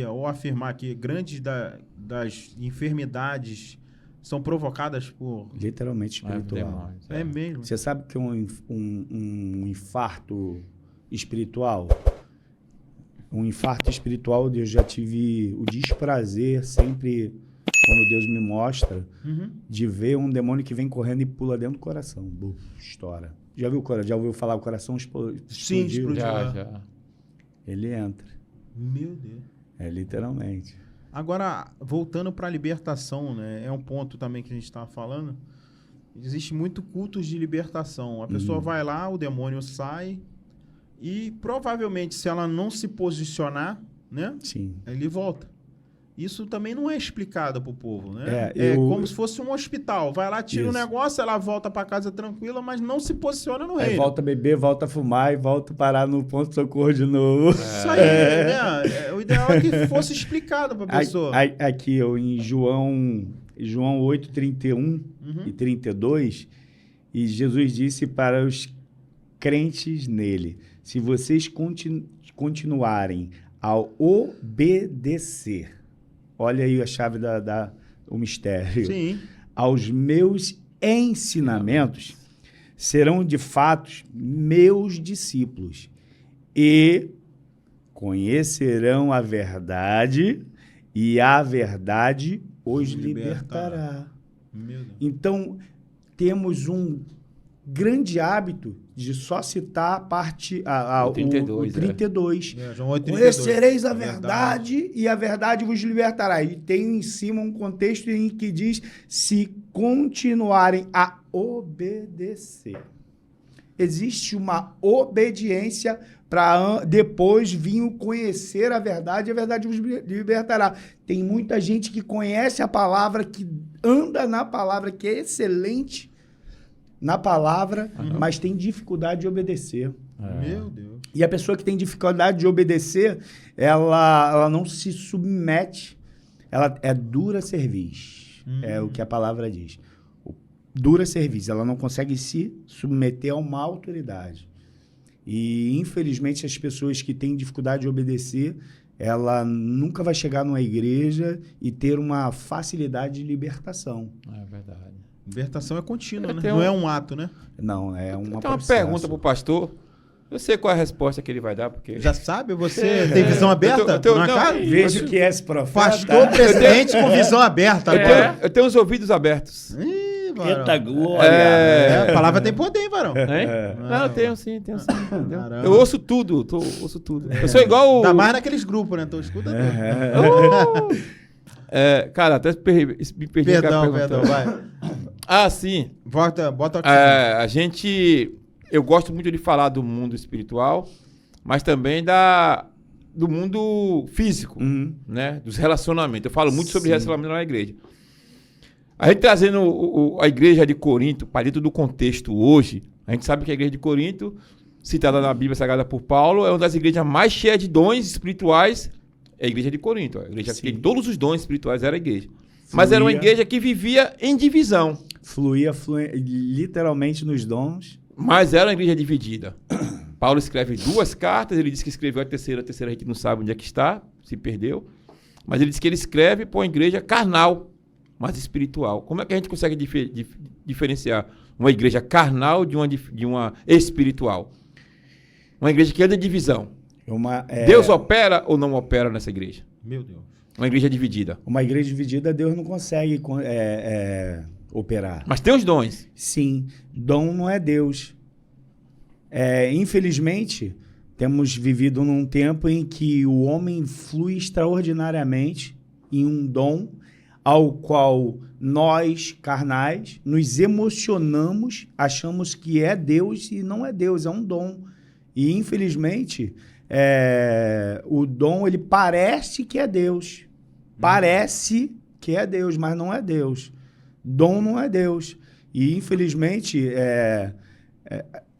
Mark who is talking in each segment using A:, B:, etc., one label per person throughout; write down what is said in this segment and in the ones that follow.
A: ou afirmar que das enfermidades são provocadas por...
B: Literalmente espiritual.
A: É mesmo.
B: Você sabe que um infarto espiritual... Um infarto espiritual, eu já tive o desprazer sempre, quando Deus me mostra, de ver um demônio que vem correndo e pula dentro do coração. Estoura. Já ouviu falar o coração explodiu?
A: Sim, explodiu.
C: Já.
B: Ele entra.
A: Meu Deus.
B: É literalmente.
A: Agora, voltando para a libertação, né? É um ponto também que a gente estava falando. Existe muito cultos de libertação. A pessoa vai lá, o demônio sai... E provavelmente, se ela não se posicionar, né?
B: Sim.
A: Ele volta. Isso também não é explicado para o povo, né? Como se fosse um hospital. Vai lá, tira o negócio, ela volta para casa tranquila, mas não se posiciona no reino.
B: Aí volta a beber, volta a fumar e volta a parar no ponto-socorro de novo.
A: Isso aí, né? O ideal é que fosse explicado para a pessoa.
B: Aqui, em João 8, 31 e 32, e Jesus disse para os crentes nele: se vocês continuarem a obedecer, olha aí a chave o mistério,
A: Sim.
B: aos meus ensinamentos, serão de fato meus discípulos e conhecerão a verdade e a verdade os libertará.
A: Meu Deus.
B: Então, temos um grande hábito de só citar a parte... o 32.
A: João 8, 32.
B: Conhecereis a verdade e a verdade vos libertará. E tem em cima um contexto em que diz: se continuarem a obedecer. Existe uma obediência para depois vir o conhecer a verdade e a verdade vos libertará. Tem muita gente que conhece a palavra, que anda na palavra, que é excelente na palavra, mas tem dificuldade de obedecer.
A: Meu Deus.
B: E a pessoa que tem dificuldade de obedecer, ela não se submete, ela é dura cerviz, é o que a palavra diz. Dura cerviz, ela não consegue se submeter a uma autoridade. E, infelizmente, as pessoas que têm dificuldade de obedecer, ela nunca vai chegar numa igreja e ter uma facilidade de libertação.
C: É verdade.
A: Libertação é contínua, né? Não é um ato, né?
B: Não, é uma
C: Tem uma pergunta pro pastor. Eu sei qual é a resposta que ele vai dar, porque...
A: Já sabe? Você tem visão aberta?
B: Vejo que és profeta.
A: Pastor presidente com visão aberta.
C: Eu tenho os ouvidos abertos.
A: Ih, varão.
B: Eita glória!
A: A palavra tem poder, hein, varão?
C: Não, eu tenho sim. Eu ouço tudo, ouço tudo. Eu sou igual...
A: Ainda mais naqueles grupos, né? Então escuta tudo.
C: Cara, até me perdi.
A: Perdão, vai.
C: Sim.
A: Bota aqui.
C: Eu gosto muito de falar do mundo espiritual, mas também do mundo físico, né? Dos relacionamentos. Eu falo muito sobre relacionamento na igreja. A gente trazendo a igreja de Corinto para dentro do contexto hoje, a gente sabe que a igreja de Corinto, citada na Bíblia Sagrada por Paulo, é uma das igrejas mais cheias de dons espirituais. É a igreja de Corinto. A igreja que tem todos os dons espirituais era a igreja. Mas era uma igreja que vivia em divisão. Fluía
B: literalmente nos dons.
C: Mas era uma igreja dividida. Paulo escreve 2 cartas, ele diz que escreveu a terceira a gente não sabe onde é que está, se perdeu. Mas ele diz que ele escreve para uma igreja carnal, mas espiritual. Como é que a gente consegue diferenciar uma igreja carnal de uma espiritual? Uma igreja que anda em divisão. Deus opera ou não opera nessa igreja?
A: Meu Deus.
C: Uma igreja dividida.
B: Uma igreja dividida, Deus não consegue operar.
C: Mas tem os dons.
B: Sim, dom não é Deus. Infelizmente, temos vivido num tempo em que o homem flui extraordinariamente em um dom ao qual nós, carnais, nos emocionamos, achamos que é Deus e não é Deus, é um dom. E, infelizmente, o dom, ele parece que é Deus. Parece que é Deus, mas não é Deus. Dom não é Deus. E, infelizmente,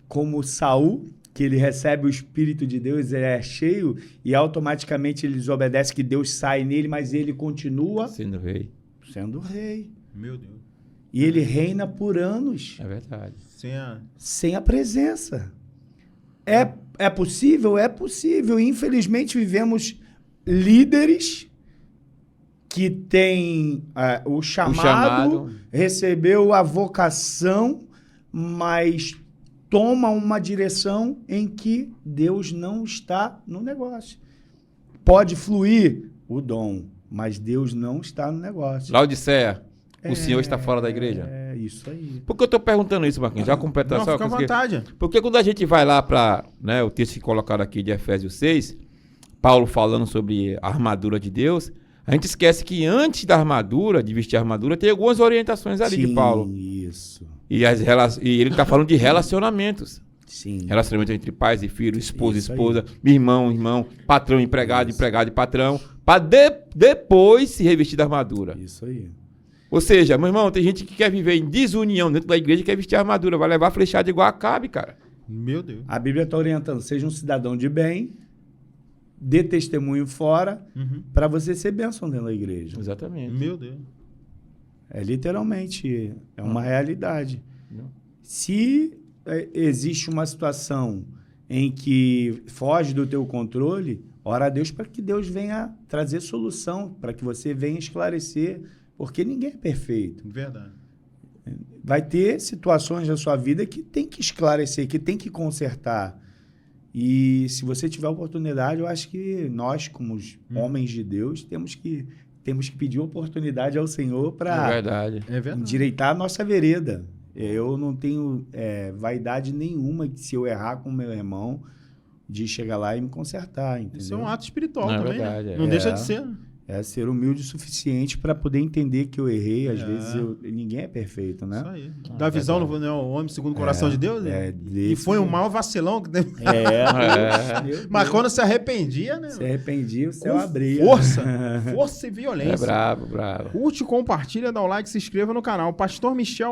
B: como Saul, que ele recebe o Espírito de Deus, ele é cheio e automaticamente ele desobedece, que Deus sai nele, mas ele continua
C: sendo rei.
A: Meu Deus.
B: E ele reina por anos.
C: É verdade.
B: Sem a presença. É possível? É possível. Infelizmente, vivemos líderes que têm o chamado, recebeu a vocação, mas toma uma direção em que Deus não está no negócio. Pode fluir o dom, mas Deus não está no negócio.
C: Laodiceia, o Senhor está fora da igreja?
B: É isso aí.
C: Por que eu estou perguntando isso, Marquinhos? Já completando
A: Não, fica à vontade.
C: Porque quando a gente vai lá para, né, o texto que colocaram aqui de Efésios 6, Paulo falando sobre a armadura de Deus, a gente esquece que antes da armadura, de vestir a armadura, tem algumas orientações ali de Paulo.
B: Isso.
C: E ele está falando de relacionamentos.
B: Sim.
C: Relacionamento entre pais e filhos, esposa e
B: Isso
C: esposa, irmão, patrão, empregado e patrão, para depois se revestir da armadura.
B: Isso aí.
C: Ou seja, meu irmão, tem gente que quer viver em desunião dentro da igreja e quer vestir a armadura, vai levar flechada igual a Acabe, cara.
A: Meu Deus.
B: A Bíblia está orientando, seja um cidadão de bem, dê testemunho fora, para você ser bênção dentro da igreja.
C: Exatamente.
A: Meu Deus.
B: É literalmente, é uma realidade.
C: Não.
B: Se existe uma situação em que foge do teu controle, ora a Deus para que Deus venha trazer solução, para que você venha esclarecer, porque ninguém é perfeito.
A: Verdade.
B: Vai ter situações na sua vida que tem que esclarecer, que tem que consertar. E se você tiver oportunidade, eu acho que nós, como os homens de Deus, temos que pedir oportunidade ao Senhor para endireitar a nossa vereda. Eu não tenho vaidade nenhuma se eu errar com meu irmão de chegar lá e me consertar, entendeu?
A: Isso é um ato espiritual
C: Não,
A: também,
C: verdade,
A: né? Não deixa de ser.
B: É ser humilde o suficiente para poder entender que eu errei. Às vezes ninguém é perfeito, né?
A: Isso aí. Da visão, não é o homem segundo o coração de Deus, né? E foi um maior vacilão. Que Mas quando se arrependia, né?
B: Se arrependia, o céu abria.
A: Força e violência.
C: É brabo.
A: Curte, compartilha, dá o like, se inscreva no canal. Pastor Michel